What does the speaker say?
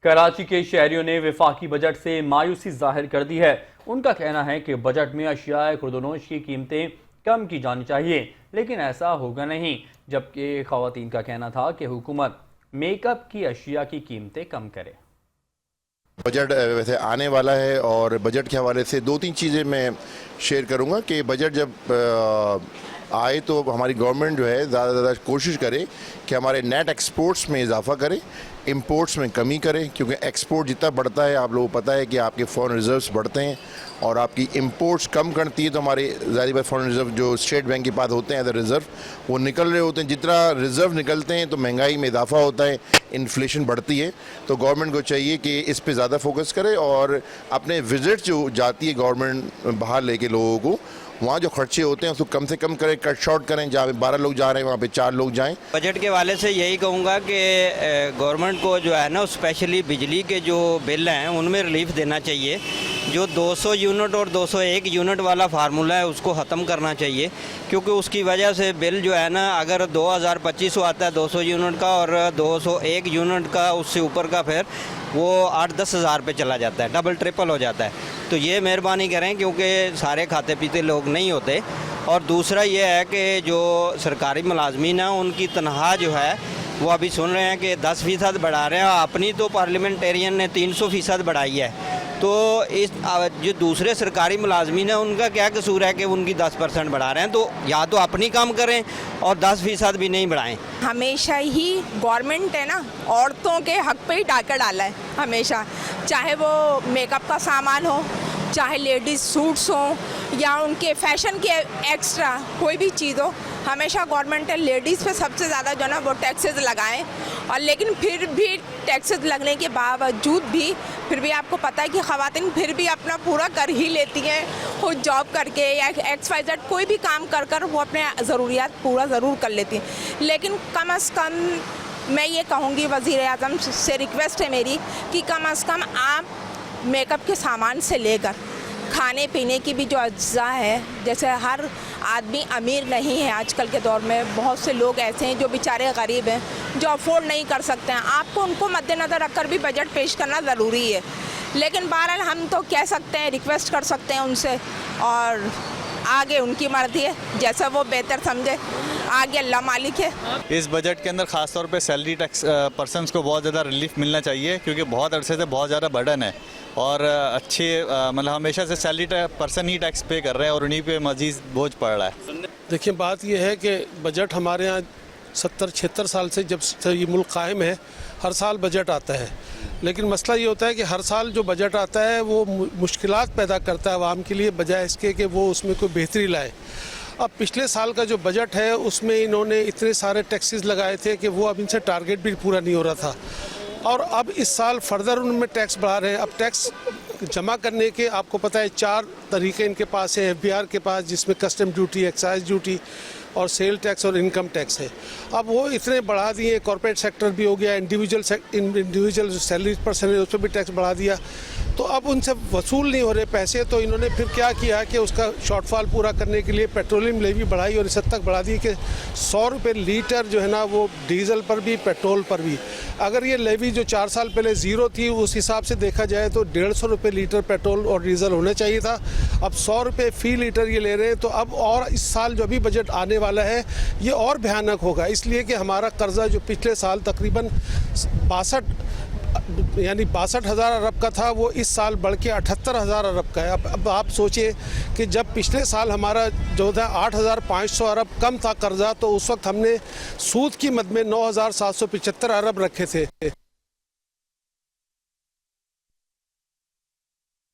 कराची के शहरियों ने वफाकी बजट से मायूसी जाहिर कर दी है। उनका कहना है कि बजट में अशियाए खुर्दनोश की कीमतें कम की जानी चाहिए, लेकिन ऐसा होगा नहीं। जबकि खवातीन का कहना था कि हुकूमत मेकअप की अशिया की कीमतें कम करे। बजट वैसे आने वाला है और बजट के हवाले से दो तीन चीज़ें मैं शेयर करूंगा कि बजट जब आए तो हमारी गवर्नमेंट जो है ज़्यादा से ज़्यादा कोशिश करे कि हमारे नेट एक्सपोर्ट्स में इजाफा करे, इंपोर्ट्स में कमी करे, क्योंकि एक्सपोर्ट जितना बढ़ता है आप लोगों को पता है कि आपके फॉरेन रिजर्व्स बढ़ते हैं और आपकी इंपोर्ट्स कम करती है तो हमारे ज़ाहिर बात फॉरेन रिजर्व जो स्टेट बैंक के पास होते हैं एज रिज़र्व वो निकल रहे होते हैं। जितना रिज़र्व निकलते हैं तो महंगाई में इजाफा होता है, इन्फ्लेशन बढ़ती है। तो गवर्नमेंट को चाहिए कि इस पे ज़्यादा फोकस करे और अपने विजिट जो जाती है गवर्नमेंट बाहर लेके लोगों को, वहाँ जो खर्चे होते हैं उसको कम से कम करें, कट शॉर्ट करें। जहाँ पे 12 लोग जा रहे हैं वहाँ पे 4 लोग जाएं। बजट के हवाले से यही कहूँगा कि गवर्नमेंट को जो है ना स्पेशली बिजली के जो बिल हैं उनमें रिलीफ देना चाहिए। जो 200 यूनिट और 201 यूनिट वाला फार्मूला है उसको ख़त्म करना चाहिए, क्योंकि उसकी वजह से बिल जो है ना अगर 2250 आता है 200 यूनिट का और 201 यूनिट का उससे ऊपर का फिर वो 8-10 हज़ार पे चला जाता है, डबल ट्रिपल हो जाता है। तो ये मेहरबानी करें क्योंकि सारे खाते पीते लोग नहीं होते। और दूसरा ये है कि जो सरकारी मुलाजमीन हैं उनकी तनख्वाह जो है वो अभी सुन रहे हैं कि 10% बढ़ा रहे हैं, अपनी तो पार्लियामेंटेरियन ने 300% बढ़ाई है। तो इस जो दूसरे सरकारी मुलाजमीन हैं उनका क्या कसूर है कि उनकी 10% बढ़ा रहे हैं? तो या तो अपनी काम करें और 10% भी नहीं बढ़ाएं। हमेशा ही गवर्नमेंट है ना औरतों के हक पे ही डाका डाला है हमेशा, चाहे वो मेकअप का सामान हो, चाहे लेडीज़ सूट्स हो या उनके फैशन के एक्स्ट्रा कोई भी चीज़ हो, हमेशा गवर्नमेंट लेडीज़ पे सबसे ज़्यादा जो ना वो टैक्सेस लगाएं। और लेकिन फिर भी टैक्सेस लगने के बावजूद भी फिर भी आपको पता है कि ख़वातीन फिर भी अपना पूरा कर ही लेती हैं, खुद जॉब करके या XYZ कोई भी काम कर कर वो अपने ज़रूरियात पूरा ज़रूर कर लेती हैं। लेकिन कम अज़ कम मैं ये कहूँगी वज़ीर आज़म से रिक्वेस्ट है मेरी कि कम अज़ कम आप मेकअप के सामान से लेकर खाने पीने की भी जो अज्जा है, जैसे हर आदमी अमीर नहीं है आजकल के दौर में, बहुत से लोग ऐसे हैं जो बेचारे गरीब हैं जो अफोर्ड नहीं कर सकते हैं। आपको उनको मद्देनज़र रखकर भी बजट पेश करना ज़रूरी है। लेकिन बहरहाल हम तो कह सकते हैं, रिक्वेस्ट कर सकते हैं उनसे और आगे उनकी मर्जी है, जैसा वो बेहतर समझे, आगे अल्लाह मालिक है। इस बजट के अंदर ख़ास तौर पे सैलरी टैक्स पर्सनस को बहुत ज़्यादा रिलीफ मिलना चाहिए, क्योंकि बहुत अरसे से बहुत ज़्यादा बर्डन है और अच्छे मतलब हमेशा से सैलरी पर्सन ही टैक्स पे कर रहे हैं और उन्हीं पे मज़ीद बोझ पड़ रहा है। देखिए बात यह है कि बजट हमारे यहाँ 70-76 साल से जब से ये मुल्क कायम है हर साल बजट आता है, लेकिन मसला ये होता है कि हर साल जो बजट आता है वो मुश्किलात पैदा करता है आवाम के लिए, बजाय इसके कि वो उसमें कोई बेहतरी लाए। अब पिछले साल का जो बजट है उसमें इन्होंने इतने सारे टैक्सेस लगाए थे कि वो अब इनसे टारगेट भी पूरा नहीं हो रहा था और अब इस साल फर्दर उनमें टैक्स बढ़ा रहे हैं। अब टैक्स जमा करने के आपको पता है 4 तरीके इनके पास है FBR के पास, जिसमें कस्टम ड्यूटी, एक्साइज ड्यूटी और सेल टैक्स और इनकम टैक्स है। अब वो इतने बढ़ा दिए, कॉर्पोरेट सेक्टर भी हो गया, इंडिविजुअल सैलरी पर्सन है उस पर भी टैक्स बढ़ा दिया। तो अब उनसे वसूल नहीं हो रहे पैसे, तो इन्होंने फिर क्या किया कि उसका शॉर्टफॉल पूरा करने के लिए पेट्रोलियम लेवी बढ़ाई और इस हद तक बढ़ा दी कि 100 रुपये लीटर जो है ना वो डीजल पर भी पेट्रोल पर भी। अगर ये लेवी जो 4 साल पहले ज़ीरो थी उस हिसाब से देखा जाए तो 150 रुपये लीटर पेट्रोल और डीजल होना चाहिए था, अब 100 रुपये फ़ी लीटर ये ले रहे हैं। तो अब और इस साल जो अभी बजट आने वाला है ये और भयानक होगा, इसलिए कि हमारा कर्जा जो पिछले साल तकरीबन 62,000 अरब का था वो इस साल बढ़ के 78,000 अरब का है। अब आप सोचिए कि जब पिछले साल हमारा जो था 8,500 अरब कम था कर्जा, तो उस वक्त हमने सूद की मद में 9,775 अरब रखे थे।